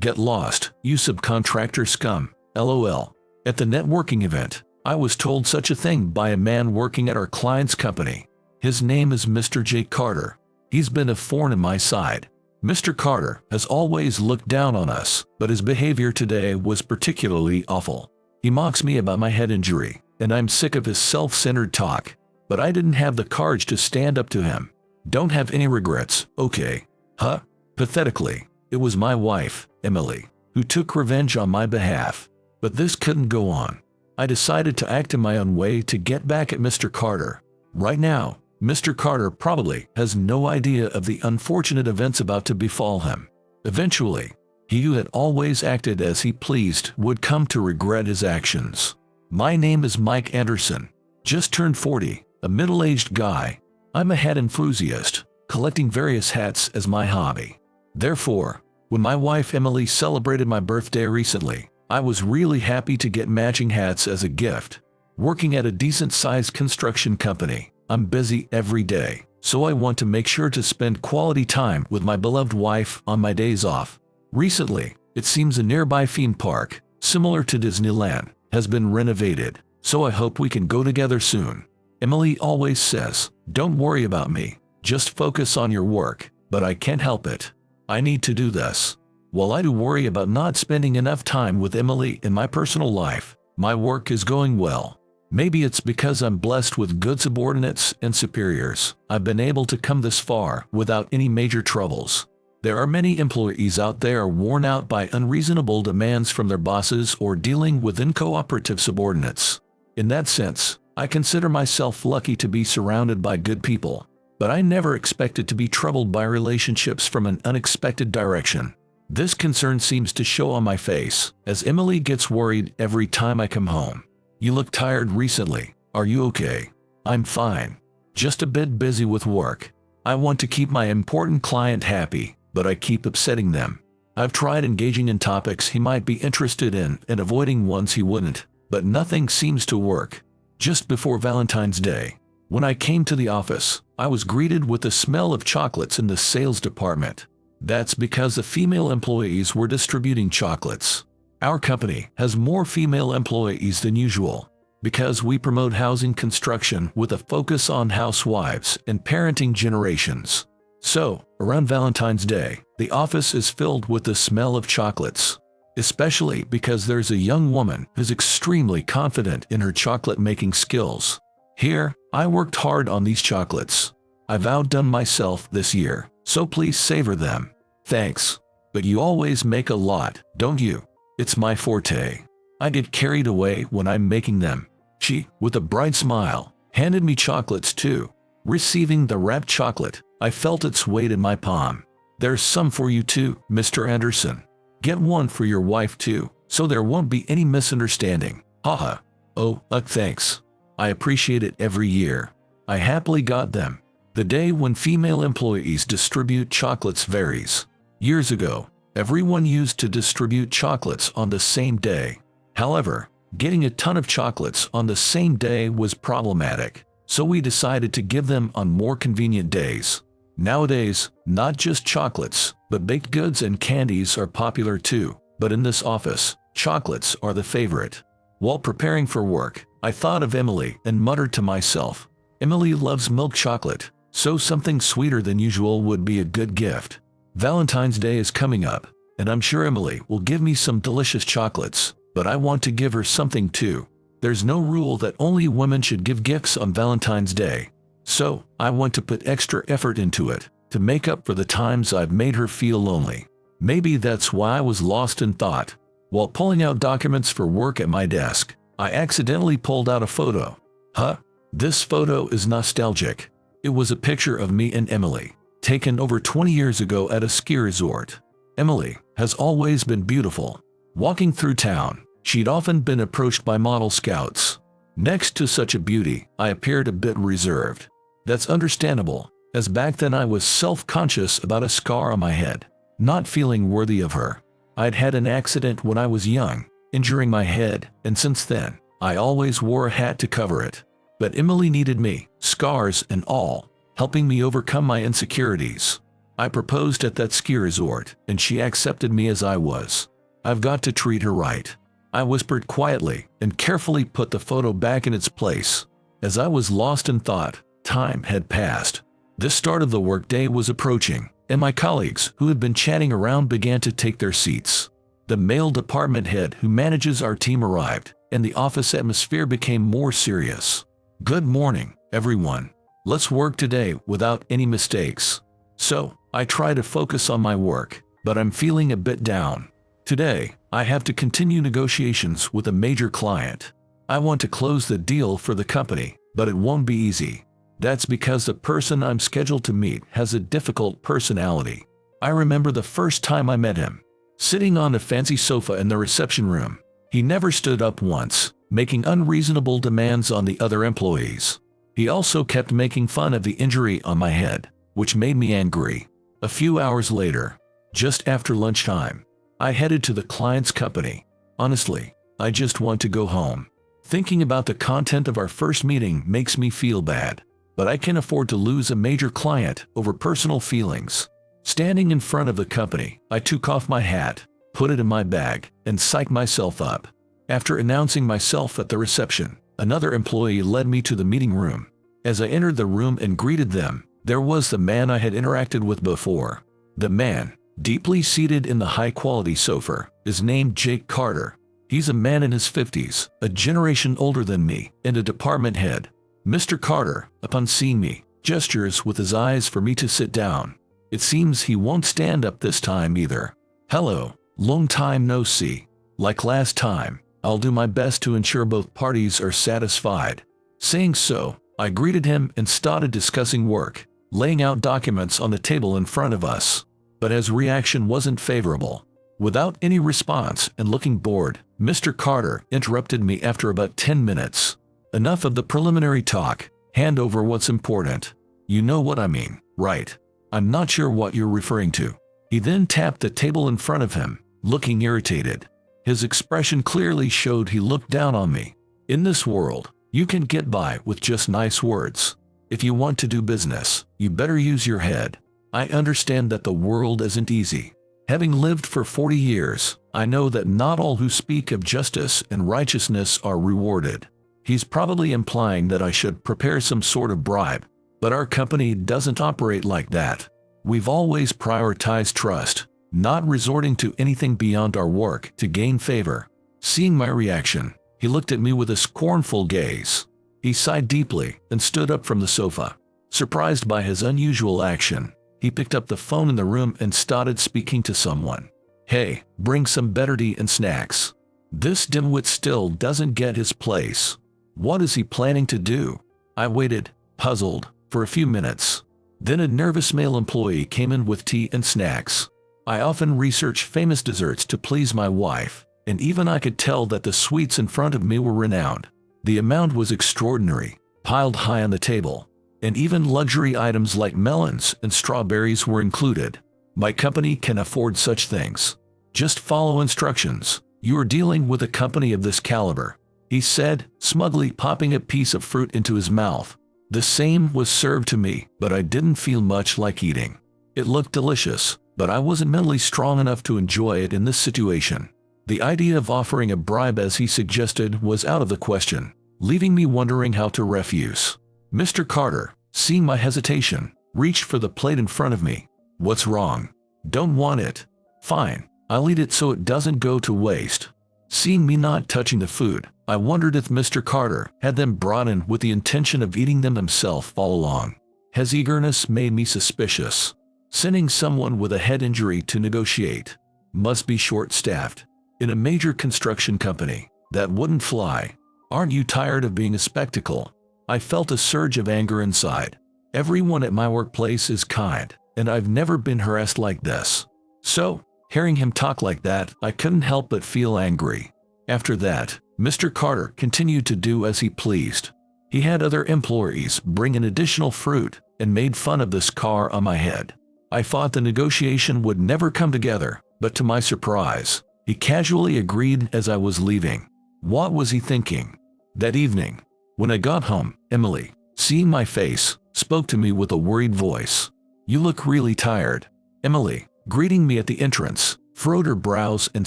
Get lost, you subcontractor scum, LOL. At the networking event, I was told such a thing by a man working at our client's company. His name is Mr. J. Carter. He's been a thorn in my side. Mr. Carter has always looked down on us, but his behavior today was particularly awful. He mocks me about my head injury, and I'm sick of his self-centered talk. But I didn't have the courage to stand up to him. Don't have any regrets, okay? Huh? Pathetically, it was my wife, Emily, who took revenge on my behalf. But this couldn't go on. I decided to act in my own way to get back at Mr. Carter. Right now, Mr. Carter probably has no idea of the unfortunate events about to befall him. Eventually, he who had always acted as he pleased would come to regret his actions. My name is Mike Anderson. Just turned 40, a middle-aged guy. I'm a hat enthusiast, collecting various hats as my hobby. Therefore, when my wife Emily celebrated my birthday recently, I was really happy to get matching hats as a gift. Working at a decent-sized construction company, I'm busy every day, so I want to make sure to spend quality time with my beloved wife on my days off. Recently, it seems a nearby theme park, similar to Disneyland, has been renovated, so I hope we can go together soon. Emily always says, "Don't worry about me, just focus on your work," but I can't help it. I need to do this. While I do worry about not spending enough time with Emily in my personal life, my work is going well. Maybe it's because I'm blessed with good subordinates and superiors. I've been able to come this far without any major troubles. There are many employees out there worn out by unreasonable demands from their bosses or dealing with uncooperative subordinates. In that sense, I consider myself lucky to be surrounded by good people, but I never expected to be troubled by relationships from an unexpected direction. This concern seems to show on my face, as Emily gets worried every time I come home. "You look tired recently. Are you okay?" "I'm fine. Just a bit busy with work. I want to keep my important client happy, but I keep upsetting them. I've tried engaging in topics he might be interested in and avoiding ones he wouldn't, but nothing seems to work." Just before Valentine's Day, when I came to the office, I was greeted with the smell of chocolates in the sales department. That's because the female employees were distributing chocolates. Our company has more female employees than usual, because we promote housing construction with a focus on housewives and parenting generations. So, around Valentine's Day, the office is filled with the smell of chocolates. Especially because there's a young woman who's extremely confident in her chocolate-making skills. Here, I worked hard on these chocolates. I've outdone myself this year, so please savor them. Thanks. But you always make a lot, don't you? It's my forte. I get carried away when I'm making them. She, with a bright smile, handed me chocolates too. Receiving the wrapped chocolate, I felt its weight in my palm. "There's some for you too, Mr. Anderson. Get one for your wife too, so there won't be any misunderstanding. Haha." "Oh, thanks. I appreciate it every year." I happily got them. The day when female employees distribute chocolates varies. Years ago, everyone used to distribute chocolates on the same day. However, getting a ton of chocolates on the same day was problematic, so we decided to give them on more convenient days. Nowadays, not just chocolates, but baked goods and candies are popular too, but in this office, chocolates are the favorite. While preparing for work, I thought of Emily and muttered to myself, "Emily loves milk chocolate, so something sweeter than usual would be a good gift." Valentine's Day is coming up, and I'm sure Emily will give me some delicious chocolates, but I want to give her something too. There's no rule that only women should give gifts on Valentine's Day. So, I want to put extra effort into it, to make up for the times I've made her feel lonely. Maybe that's why I was lost in thought. While pulling out documents for work at my desk, I accidentally pulled out a photo. Huh? This photo is nostalgic. It was a picture of me and Emily, taken over 20 years ago at a ski resort. Emily has always been beautiful. Walking through town, she'd often been approached by model scouts. Next to such a beauty, I appeared a bit reserved. That's understandable, as back then I was self-conscious about a scar on my head, not feeling worthy of her. I'd had an accident when I was young, injuring my head, and since then, I always wore a hat to cover it. But Emily needed me, scars and all, helping me overcome my insecurities. I proposed at that ski resort, and she accepted me as I was. I've got to treat her right. I whispered quietly and carefully put the photo back in its place. As I was lost in thought, time had passed. The start of the workday was approaching, and my colleagues who had been chatting around began to take their seats. The male department head who manages our team arrived, and the office atmosphere became more serious. "Good morning, everyone. Let's work today without any mistakes." So, I try to focus on my work, but I'm feeling a bit down. Today, I have to continue negotiations with a major client. I want to close the deal for the company, but it won't be easy. That's because the person I'm scheduled to meet has a difficult personality. I remember the first time I met him. Sitting on a fancy sofa in the reception room, he never stood up once, making unreasonable demands on the other employees. He also kept making fun of the injury on my head, which made me angry. A few hours later, just after lunchtime, I headed to the client's company. Honestly, I just want to go home. Thinking about the content of our first meeting makes me feel bad, but I can't afford to lose a major client over personal feelings. Standing in front of the company, I took off my hat, put it in my bag, and psyched myself up. After announcing myself at the reception, another employee led me to the meeting room. As I entered the room and greeted them, there was the man I had interacted with before. The man, deeply seated in the high-quality sofa, is named Jake Carter. He's a man in his 50s, a generation older than me, and a department head. Mr. Carter, upon seeing me, gestures with his eyes for me to sit down. It seems he won't stand up this time either. "Hello, long time no see. Like last time, I'll do my best to ensure both parties are satisfied." Saying so, I greeted him and started discussing work, laying out documents on the table in front of us. But his reaction wasn't favorable. Without any response and looking bored, Mr. Carter interrupted me after about 10 minutes. "Enough of the preliminary talk. Hand over what's important. You know what I mean, right? I'm not sure what you're referring to." He then tapped the table in front of him, looking irritated. His expression clearly showed he looked down on me. In this world, you can get by with just nice words. If you want to do business, you better use your head. I understand that the world isn't easy. Having lived for 40 years, I know that not all who speak of justice and righteousness are rewarded. He's probably implying that I should prepare some sort of bribe, but our company doesn't operate like that. We've always prioritized trust, not resorting to anything beyond our work to gain favor. Seeing my reaction, he looked at me with a scornful gaze. He sighed deeply and stood up from the sofa. Surprised by his unusual action, he picked up the phone in the room and started speaking to someone. "Hey, bring some better tea and snacks." This dimwit still doesn't get his place. What is he planning to do? I waited, puzzled, for a few minutes. Then a nervous male employee came in with tea and snacks. I often research famous desserts to please my wife, and even I could tell that the sweets in front of me were renowned. The amount was extraordinary, piled high on the table, and even luxury items like melons and strawberries were included. My company can afford such things. Just follow instructions. You are dealing with a company of this caliber, he said, smugly popping a piece of fruit into his mouth. The same was served to me, but I didn't feel much like eating. It looked delicious, but I wasn't mentally strong enough to enjoy it in this situation. The idea of offering a bribe as he suggested was out of the question, leaving me wondering how to refuse. Mr. Carter, seeing my hesitation, reached for the plate in front of me. "What's wrong? Don't want it? Fine, I'll eat it so it doesn't go to waste." Seeing me not touching the food, I wondered if Mr. Carter had them brought in with the intention of eating them himself all along. His eagerness made me suspicious. Sending someone with a head injury to negotiate must be short-staffed. In a major construction company, that wouldn't fly. Aren't you tired of being a spectacle? I felt a surge of anger inside. Everyone at my workplace is kind, and I've never been harassed like this. So, hearing him talk like that, I couldn't help but feel angry. After that, Mr. Carter continued to do as he pleased. He had other employees bring in additional fruit and made fun of the scar on my head. I thought the negotiation would never come together, but to my surprise, he casually agreed as I was leaving. What was he thinking? That evening, when I got home, Emily, seeing my face, spoke to me with a worried voice. You look really tired. Emily, greeting me at the entrance, furrowed her brows and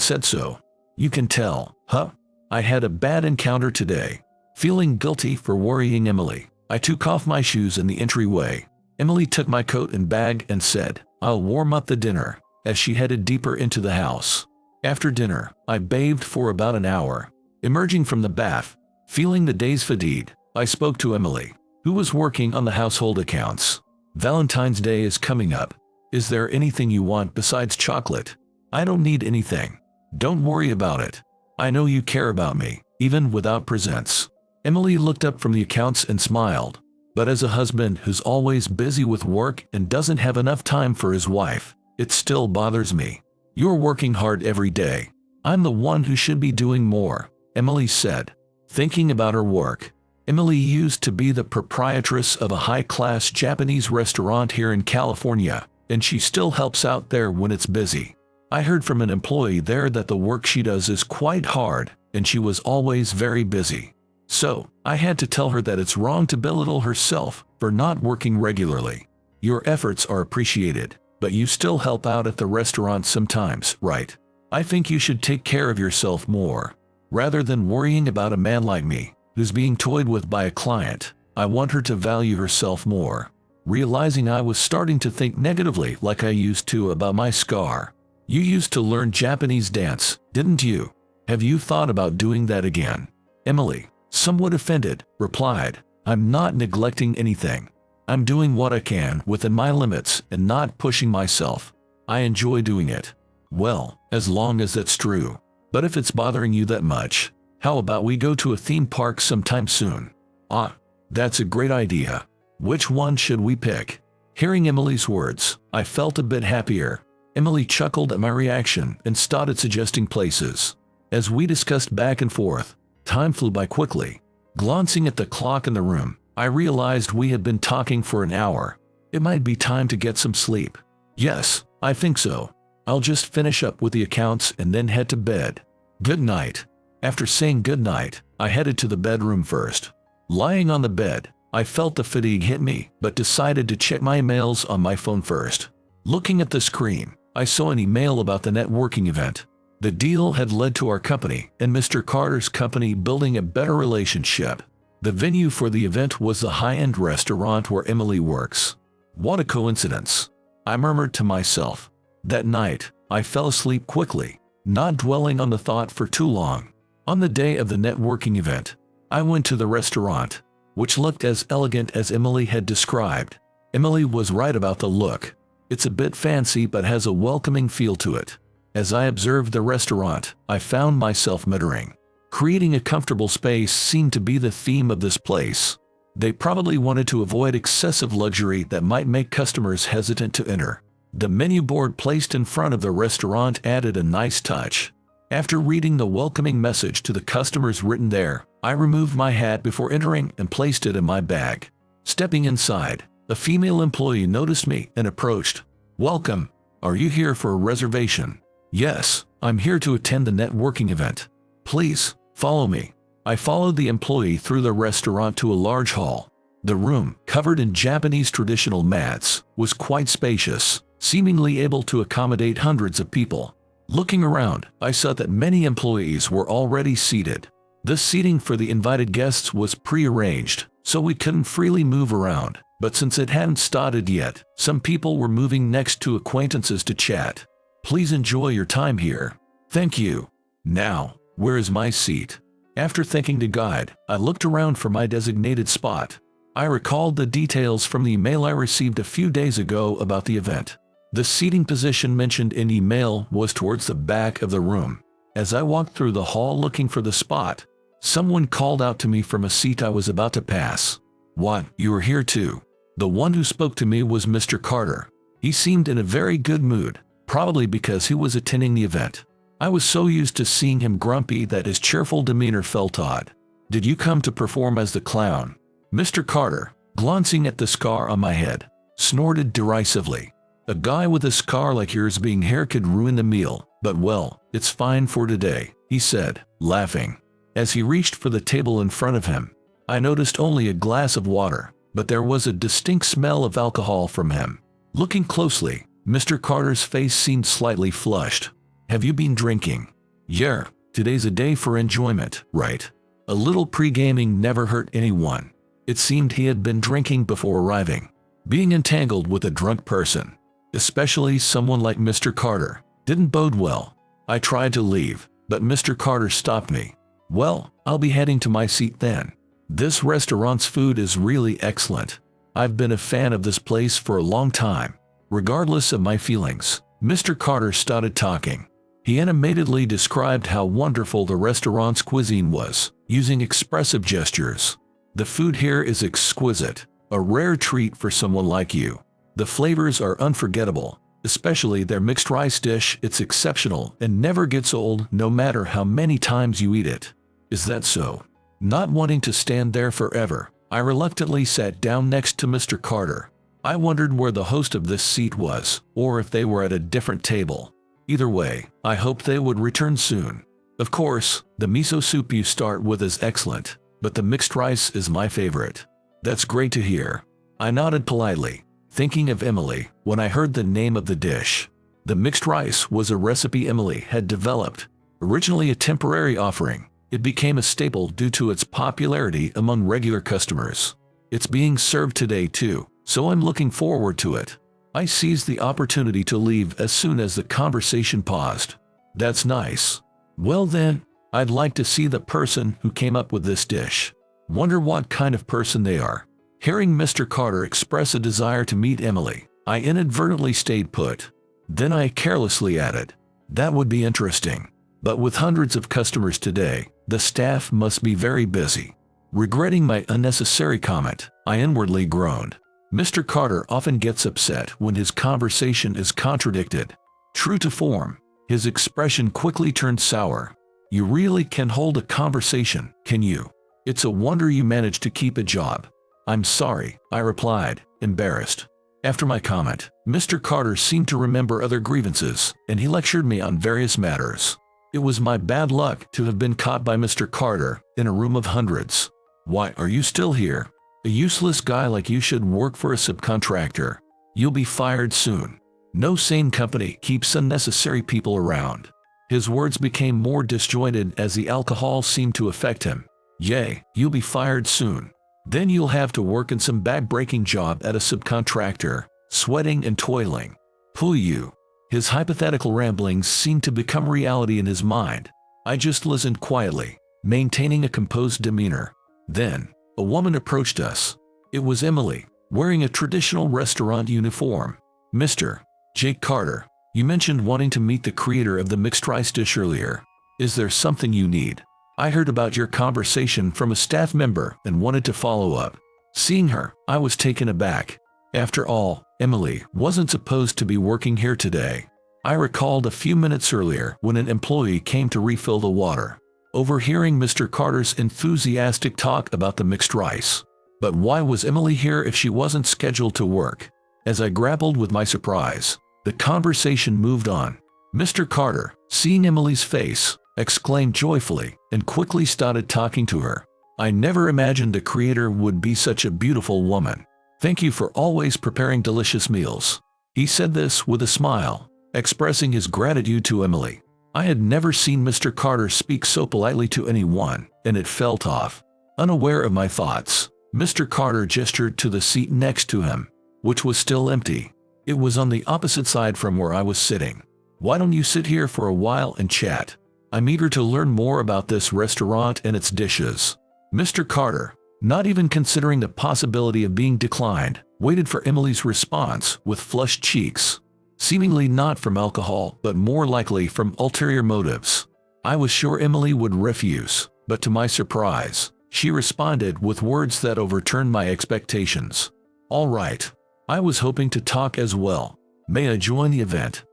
said so. You can tell, huh? I had a bad encounter today. Feeling guilty for worrying Emily, I took off my shoes in the entryway. Emily took my coat and bag and said, I'll warm up the dinner, as she headed deeper into the house. After dinner, I bathed for about an hour. Emerging from the bath, feeling the day's fatigue, I spoke to Emily, who was working on the household accounts. Valentine's Day is coming up. Is there anything you want besides chocolate? I don't need anything. Don't worry about it. I know you care about me, even without presents. Emily looked up from the accounts and smiled. But as a husband who's always busy with work and doesn't have enough time for his wife, it still bothers me. You're working hard every day. I'm the one who should be doing more, Emily said. Thinking about her work, Emily used to be the proprietress of a high-class Japanese restaurant here in California, and she still helps out there when it's busy. I heard from an employee there that the work she does is quite hard, and she was always very busy. So, I had to tell her that it's wrong to belittle herself for not working regularly. Your efforts are appreciated, but you still help out at the restaurant sometimes, right? I think you should take care of yourself more. Rather than worrying about a man like me, who's being toyed with by a client, I want her to value herself more. Realizing I was starting to think negatively like I used to about my scar. You used to learn Japanese dance, didn't you? Have you thought about doing that again? Emily, somewhat offended, replied, I'm not neglecting anything. I'm doing what I can within my limits and not pushing myself. I enjoy doing it. Well, as long as that's true. But if it's bothering you that much, how about we go to a theme park sometime soon? Ah, that's a great idea. Which one should we pick? Hearing Emily's words, I felt a bit happier. Emily chuckled at my reaction and started suggesting places. As we discussed back and forth, time flew by quickly. Glancing at the clock in the room, I realized we had been talking for an hour. It might be time to get some sleep. Yes, I think so. I'll just finish up with the accounts and then head to bed. Good night. After saying good night, I headed to the bedroom first. Lying on the bed, I felt the fatigue hit me, but decided to check my emails on my phone first. Looking at the screen, I saw an email about the networking event. The deal had led to our company and Mr. Carter's company building a better relationship. The venue for the event was the high-end restaurant where Emily works. What a coincidence, I murmured to myself. That night, I fell asleep quickly, not dwelling on the thought for too long. On the day of the networking event, I went to the restaurant, which looked as elegant as Emily had described. Emily was right about the look. It's a bit fancy but has a welcoming feel to it. As I observed the restaurant, I found myself muttering. Creating a comfortable space seemed to be the theme of this place. They probably wanted to avoid excessive luxury that might make customers hesitant to enter. The menu board placed in front of the restaurant added a nice touch. After reading the welcoming message to the customers written there, I removed my hat before entering and placed it in my bag. Stepping inside, a female employee noticed me and approached. Welcome. Are you here for a reservation? Yes, I'm here to attend the networking event. Please, follow me. I followed the employee through the restaurant to a large hall. The room, covered in Japanese traditional mats, was quite spacious, seemingly able to accommodate hundreds of people. Looking around, I saw that many employees were already seated. This seating for the invited guests was pre-arranged, so we couldn't freely move around. But since it hadn't started yet, some people were moving next to acquaintances to chat. Please enjoy your time here. Thank you. Now, where is my seat? After thanking the guide, I looked around for my designated spot. I recalled the details from the email I received a few days ago about the event. The seating position mentioned in email was towards the back of the room. As I walked through the hall looking for the spot, someone called out to me from a seat I was about to pass. What, you are here too? The one who spoke to me was Mr. Carter. He seemed in a very good mood, probably because he was attending the event. I was so used to seeing him grumpy that his cheerful demeanor felt odd. Did you come to perform as the clown? Mr. Carter, glancing at the scar on my head, snorted derisively. A guy with a scar like yours being here could ruin the meal, but well, it's fine for today, he said, laughing. As he reached for the table in front of him, I noticed only a glass of water, but there was a distinct smell of alcohol from him. Looking closely, Mr. Carter's face seemed slightly flushed. Have you been drinking? Yeah, today's a day for enjoyment, right? A little pre-gaming never hurt anyone. It seemed he had been drinking before arriving. Being entangled with a drunk person, especially someone like Mr. Carter, didn't bode well. I tried to leave, but Mr. Carter stopped me. Well, I'll be heading to my seat then. This restaurant's food is really excellent. I've been a fan of this place for a long time. Regardless of my feelings, Mr. Carter started talking. He animatedly described how wonderful the restaurant's cuisine was, using expressive gestures. The food here is exquisite, a rare treat for someone like you. The flavors are unforgettable, especially their mixed rice dish. It's exceptional and never gets old no matter how many times you eat it. Is that so? Not wanting to stand there forever, I reluctantly sat down next to Mr. Carter. I wondered where the host of this seat was, or if they were at a different table. Either way, I hoped they would return soon. Of course, the miso soup you start with is excellent, but the mixed rice is my favorite. That's great to hear. I nodded politely, thinking of Emily when I heard the name of the dish. The mixed rice was a recipe Emily had developed. Originally a temporary offering, it became a staple due to its popularity among regular customers. It's being served today too, so I'm looking forward to it. I seized the opportunity to leave as soon as the conversation paused. That's nice. Well then, I'd like to see the person who came up with this dish. Wonder what kind of person they are. Hearing Mr. Carter express a desire to meet Emily, I inadvertently stayed put. Then I carelessly added, that would be interesting. But with hundreds of customers today, the staff must be very busy. Regretting my unnecessary comment, I inwardly groaned. Mr. Carter often gets upset when his conversation is contradicted. True to form, his expression quickly turned sour. You really can hold a conversation, can you? It's a wonder you managed to keep a job. I'm sorry, I replied, embarrassed. After my comment, Mr. Carter seemed to remember other grievances, and he lectured me on various matters. It was my bad luck to have been caught by Mr. Carter in a room of hundreds. Why are you still here? A useless guy like you should work for a subcontractor. You'll be fired soon. No sane company keeps unnecessary people around. His words became more disjointed as the alcohol seemed to affect him. Yay, you'll be fired soon. Then you'll have to work in some back-breaking job at a subcontractor, sweating and toiling. Pooh you. His hypothetical ramblings seemed to become reality in his mind. I just listened quietly, maintaining a composed demeanor. Then, a woman approached us. It was Emily, wearing a traditional restaurant uniform. Mr. Jake Carter, you mentioned wanting to meet the creator of the mixed rice dish earlier. Is there something you need? I heard about your conversation from a staff member and wanted to follow up. Seeing her, I was taken aback. After all, Emily wasn't supposed to be working here today. I recalled a few minutes earlier when an employee came to refill the water, overhearing Mr. Carter's enthusiastic talk about the mixed rice. But why was Emily here if she wasn't scheduled to work? As I grappled with my surprise, the conversation moved on. Mr. Carter, seeing Emily's face, exclaimed joyfully and quickly started talking to her. I never imagined the creator would be such a beautiful woman. Thank you for always preparing delicious meals. He said this with a smile, expressing his gratitude to Emily. I had never seen Mr. Carter speak so politely to anyone, and it felt off. Unaware of my thoughts, Mr. Carter gestured to the seat next to him, which was still empty. It was on the opposite side from where I was sitting. Why don't you sit here for a while and chat? I'm eager to learn more about this restaurant and its dishes. Mr. Carter, not even considering the possibility of being declined, waited for Emily's response with flushed cheeks. Seemingly not from alcohol, but more likely from ulterior motives. I was sure Emily would refuse, but to my surprise, she responded with words that overturned my expectations. All right. I was hoping to talk as well. May I join the event?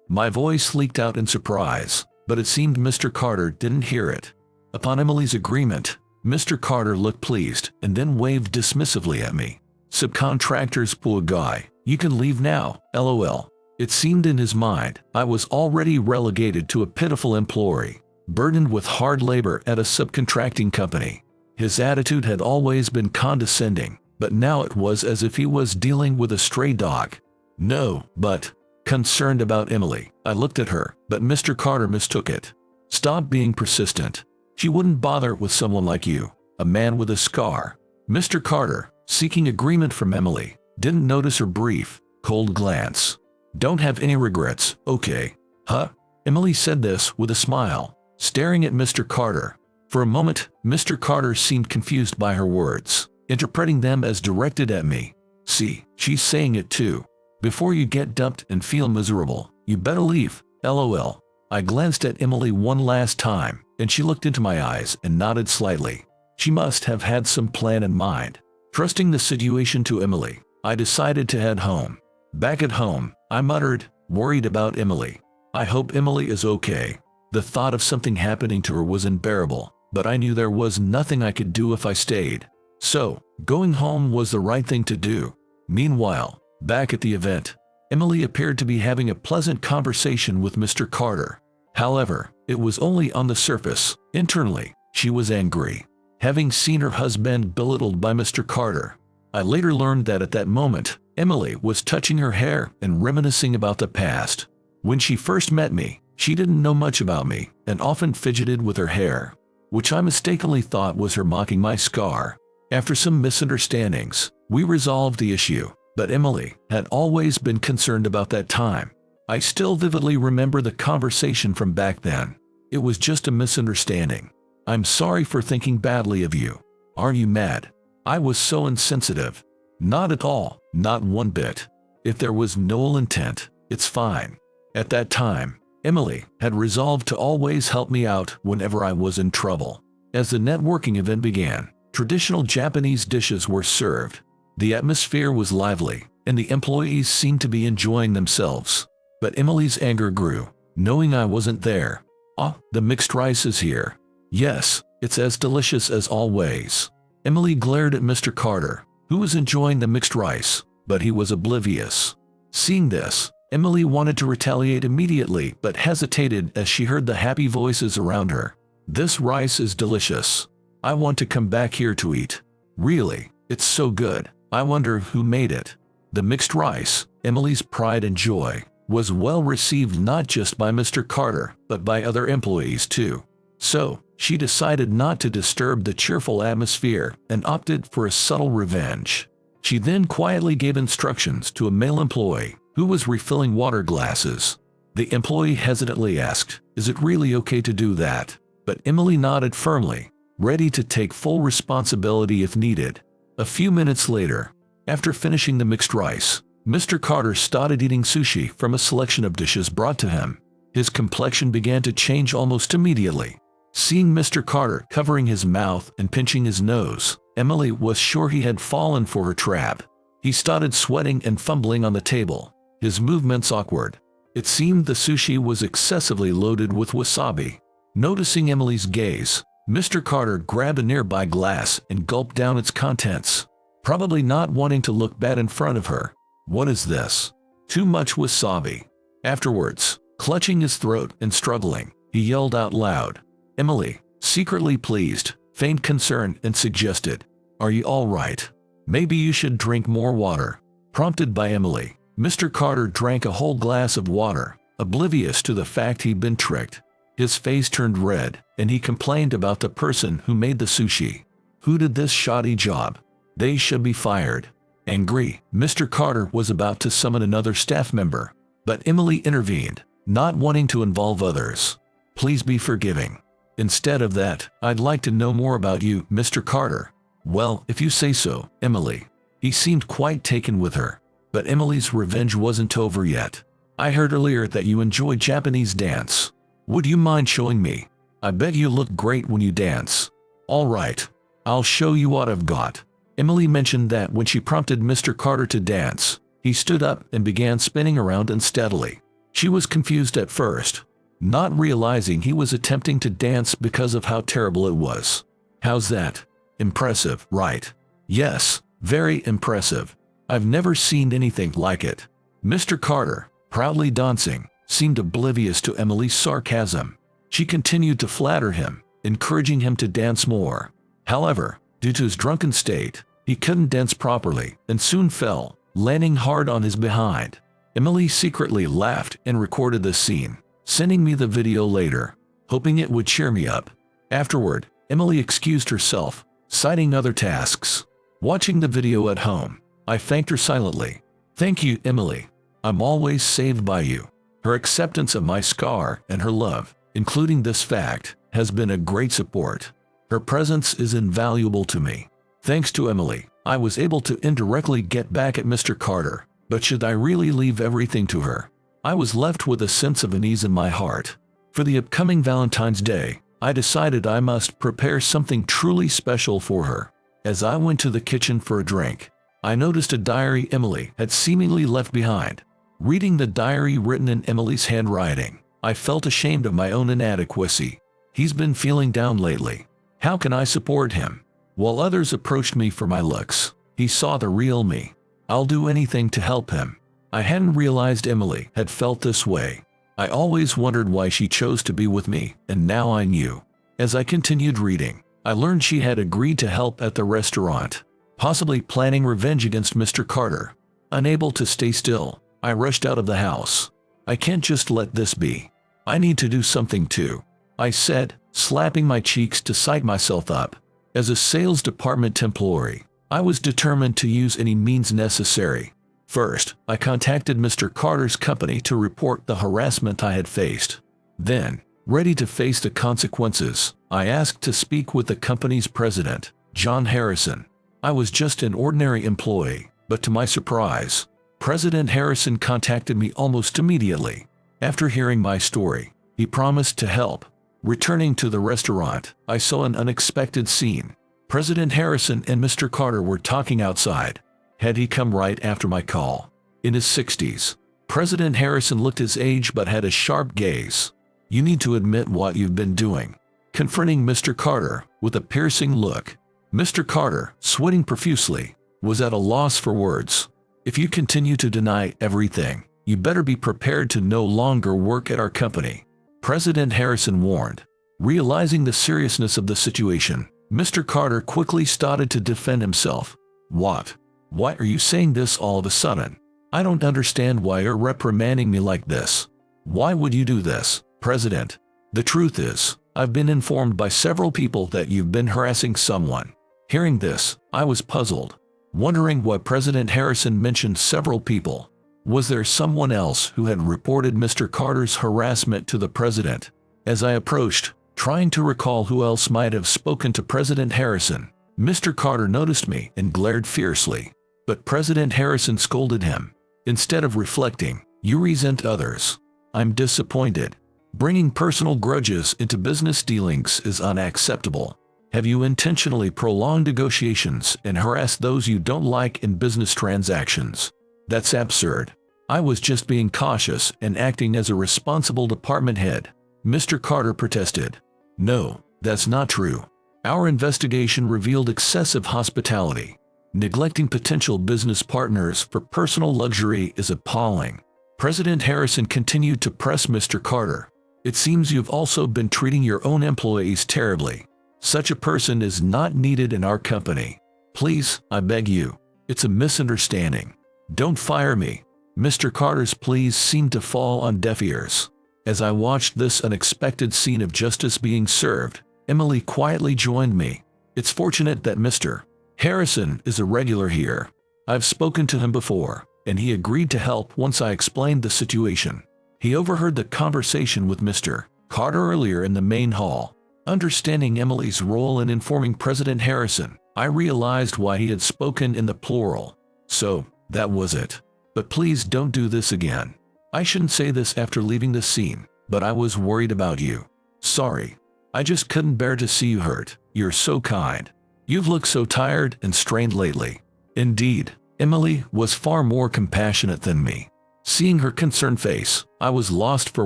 My voice leaked out in surprise, but it seemed Mr. Carter didn't hear it. Upon Emily's agreement, Mr. Carter looked pleased and then waved dismissively at me. Subcontractors, poor guy. You can leave now, LOL. It seemed in his mind I was already relegated to a pitiful employee, burdened with hard labor at a subcontracting company. His attitude had always been condescending, but now it was as if he was dealing with a stray dog. No, but concerned about Emily. I looked at her, but Mr. Carter mistook it. Stop being persistent. She wouldn't bother with someone like you, a man with a scar. Mr. Carter, seeking agreement from Emily, didn't notice her brief, cold glance. Don't have any regrets, okay? Huh? Emily said this with a smile, staring at Mr. Carter. For a moment, Mr. Carter seemed confused by her words, interpreting them as directed at me. See, she's saying it too. Before you get dumped and feel miserable, you better leave, LOL. I glanced at Emily one last time, and she looked into my eyes and nodded slightly. She must have had some plan in mind. Trusting the situation to Emily, I decided to head home. Back at home, I muttered, worried about Emily. I hope Emily is okay. The thought of something happening to her was unbearable, but I knew there was nothing I could do if I stayed. So, going home was the right thing to do. Meanwhile, back at the event, Emily appeared to be having a pleasant conversation with Mr. Carter. However, it was only on the surface. Internally, she was angry, having seen her husband belittled by Mr. Carter. I later learned that at that moment, Emily was touching her hair and reminiscing about the past. When she first met me, she didn't know much about me and often fidgeted with her hair, which I mistakenly thought was her mocking my scar. After some misunderstandings, we resolved the issue, but Emily had always been concerned about that time. I still vividly remember the conversation from back then. It was just a misunderstanding. I'm sorry for thinking badly of you. Aren't you mad? I was so insensitive. Not at all, not one bit. If there was no ill intent, it's fine. At that time, Emily had resolved to always help me out whenever I was in trouble. As the networking event began, traditional Japanese dishes were served. The atmosphere was lively, and the employees seemed to be enjoying themselves. But Emily's anger grew, knowing I wasn't there. "Ah, the mixed rice is here." "Yes, it's as delicious as always." Emily glared at Mr. Carter, who was enjoying the mixed rice, but he was oblivious. Seeing this, Emily wanted to retaliate immediately but hesitated as she heard the happy voices around her. "This rice is delicious. I want to come back here to eat. Really, it's so good. I wonder who made it." The mixed rice, Emily's pride and joy, was well received not just by Mr. Carter but by other employees too. So, she decided not to disturb the cheerful atmosphere and opted for a subtle revenge. She then quietly gave instructions to a male employee who was refilling water glasses. The employee hesitantly asked, "Is it really okay to do that?" But Emily nodded firmly, ready to take full responsibility if needed. A few minutes later, after finishing the mixed rice, Mr. Carter started eating sushi from a selection of dishes brought to him. His complexion began to change almost immediately. Seeing Mr. Carter covering his mouth and pinching his nose, Emily was sure he had fallen for her trap. He started sweating and fumbling on the table, his movements awkward. It seemed the sushi was excessively loaded with wasabi. Noticing Emily's gaze, Mr. Carter grabbed a nearby glass and gulped down its contents, probably not wanting to look bad in front of her. "What is this? Too much wasabi." Afterwards, clutching his throat and struggling, he yelled out loud. Emily, secretly pleased, feigned concern and suggested, "Are you all right? Maybe you should drink more water." Prompted by Emily, Mr. Carter drank a whole glass of water, oblivious to the fact he'd been tricked. His face turned red, and he complained about the person who made the sushi. Who did this shoddy job? They should be fired. Angry, Mr. Carter was about to summon another staff member, but Emily intervened, not wanting to involve others. "Please be forgiving. Instead of that, I'd like to know more about you, Mr. Carter." "Well, if you say so, Emily." He seemed quite taken with her. But Emily's revenge wasn't over yet. "I heard earlier that you enjoy Japanese dance. Would you mind showing me? I bet you look great when you dance." "All right. I'll show you what I've got." Emily mentioned that when she prompted Mr. Carter to dance, he stood up and began spinning around unsteadily. She was confused at first, not realizing he was attempting to dance because of how terrible it was. "How's that? Impressive, right?" "Yes, very impressive. I've never seen anything like it." Mr. Carter, proudly dancing, seemed oblivious to Emily's sarcasm. She continued to flatter him, encouraging him to dance more. However, due to his drunken state, he couldn't dance properly and soon fell, landing hard on his behind. Emily secretly laughed and recorded the scene, sending me the video later, hoping it would cheer me up. Afterward, Emily excused herself, citing other tasks. Watching the video at home, I thanked her silently. "Thank you, Emily. I'm always saved by you." Her acceptance of my scar and her love, including this fact, has been a great support. Her presence is invaluable to me. Thanks to Emily, I was able to indirectly get back at Mr. Carter, but should I really leave everything to her? I was left with a sense of unease in my heart. For the upcoming Valentine's Day, I decided I must prepare something truly special for her. As I went to the kitchen for a drink, I noticed a diary Emily had seemingly left behind. Reading the diary written in Emily's handwriting, I felt ashamed of my own inadequacy. "He's been feeling down lately. How can I support him?" While others approached me for my looks, he saw the real me. "I'll do anything to help him." I hadn't realized Emily had felt this way. I always wondered why she chose to be with me, and now I knew. As I continued reading, I learned she had agreed to help at the restaurant, possibly planning revenge against Mr. Carter. Unable to stay still, I rushed out of the house. "I can't just let this be. I need to do something too," I said, slapping my cheeks to psych myself up. As a sales department employee, I was determined to use any means necessary. First, I contacted Mr. Carter's company to report the harassment I had faced. Then, ready to face the consequences, I asked to speak with the company's president, John Harrison. I was just an ordinary employee, but to my surprise, President Harrison contacted me almost immediately. After hearing my story, he promised to help. Returning to the restaurant, I saw an unexpected scene. President Harrison and Mr. Carter were talking outside. Had he come right after my call? In his 60s, President Harrison looked his age but had a sharp gaze. "You need to admit what you've been doing," confronting Mr. Carter with a piercing look. Mr. Carter, sweating profusely, was at a loss for words. "If you continue to deny everything, you better be prepared to no longer work at our company," President Harrison warned. Realizing the seriousness of the situation, Mr. Carter quickly started to defend himself. "What? Why are you saying this all of a sudden? I don't understand why you're reprimanding me like this. Why would you do this, President? The truth is, I've been informed by several people that you've been harassing someone." Hearing this, I was puzzled, wondering why President Harrison mentioned several people. Was there someone else who had reported Mr. Carter's harassment to the president? As I approached, trying to recall who else might have spoken to President Harrison, Mr. Carter noticed me and glared fiercely. But President Harrison scolded him. Instead of reflecting, "You resent others. I'm disappointed. Bringing personal grudges into business dealings is unacceptable. Have you intentionally prolonged negotiations and harassed those you don't like in business transactions? That's absurd. I was just being cautious and acting as a responsible department head," Mr. Carter protested. "No, that's not true. Our investigation revealed excessive hospitality. Neglecting potential business partners for personal luxury is appalling." President Harrison continued to press Mr. Carter. "It seems you've also been treating your own employees terribly. Such a person is not needed in our company. Please, I beg you. It's a misunderstanding. Don't fire me." Mr. Carter's pleas seemed to fall on deaf ears. As I watched this unexpected scene of justice being served, Emily quietly joined me. "It's fortunate that Mr. Harrison is a regular here. I've spoken to him before, and he agreed to help once I explained the situation." He overheard the conversation with Mr. Carter earlier in the main hall. Understanding Emily's role in informing President Harrison, I realized why he had spoken in the plural. So, that was it. But please don't do this again. I shouldn't say this after leaving the scene, but I was worried about you. Sorry. I just couldn't bear to see you hurt. You're so kind. You've looked so tired and strained lately. Indeed, Emily was far more compassionate than me. Seeing her concerned face, I was lost for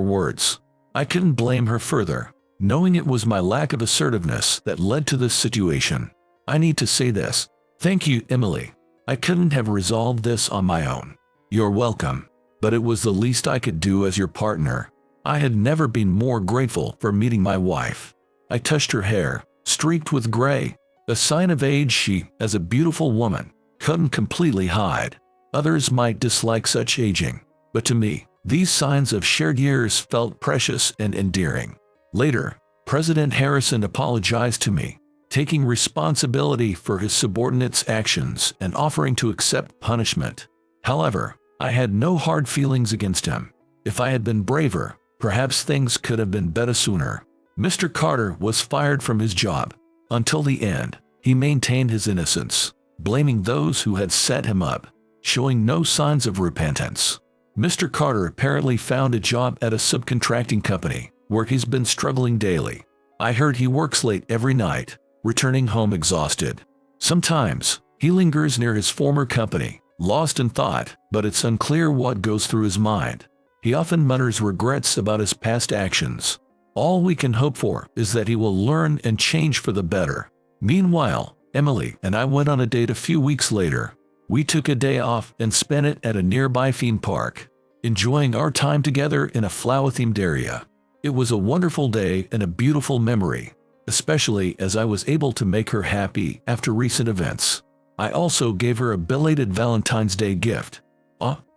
words. I couldn't blame her further, knowing it was my lack of assertiveness that led to this situation. I need to say this. Thank you, Emily. I couldn't have resolved this on my own. You're welcome. But it was the least I could do as your partner. I had never been more grateful for meeting my wife. I touched her hair, streaked with gray, a sign of age she, as a beautiful woman, couldn't completely hide. Others might dislike such aging, But to me, these signs of shared years felt precious and endearing. Later, President Harrison apologized to me, taking responsibility for his subordinates' actions and offering to accept punishment. However, I had no hard feelings against him. If I had been braver, perhaps things could have been better sooner. Mr. Carter was fired from his job. Until the end, he maintained his innocence, blaming those who had set him up, showing no signs of repentance. Mr. Carter apparently found a job at a subcontracting company, where he's been struggling daily. I heard he works late every night, returning home exhausted. Sometimes, he lingers near his former company, lost in thought, but it's unclear what goes through his mind. He often mutters regrets about his past actions. All we can hope for is that he will learn and change for the better. Meanwhile, Emily and I went on a date a few weeks later. We took a day off and spent it at a nearby theme park, enjoying our time together in a flower-themed area. It was a wonderful day and a beautiful memory, especially as I was able to make her happy after recent events. I also gave her a belated Valentine's Day gift.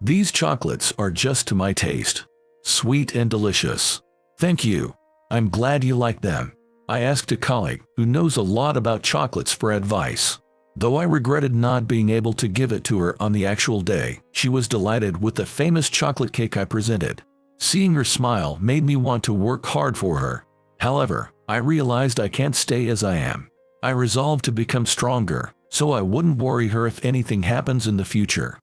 These chocolates are just to my taste. Sweet and delicious. Thank you. I'm glad you like them. I asked a colleague who knows a lot about chocolates for advice. Though I regretted not being able to give it to her on the actual day, she was delighted with the famous chocolate cake I presented. Seeing her smile made me want to work hard for her. However, I realized I can't stay as I am. I resolved to become stronger, so I wouldn't worry her if anything happens in the future.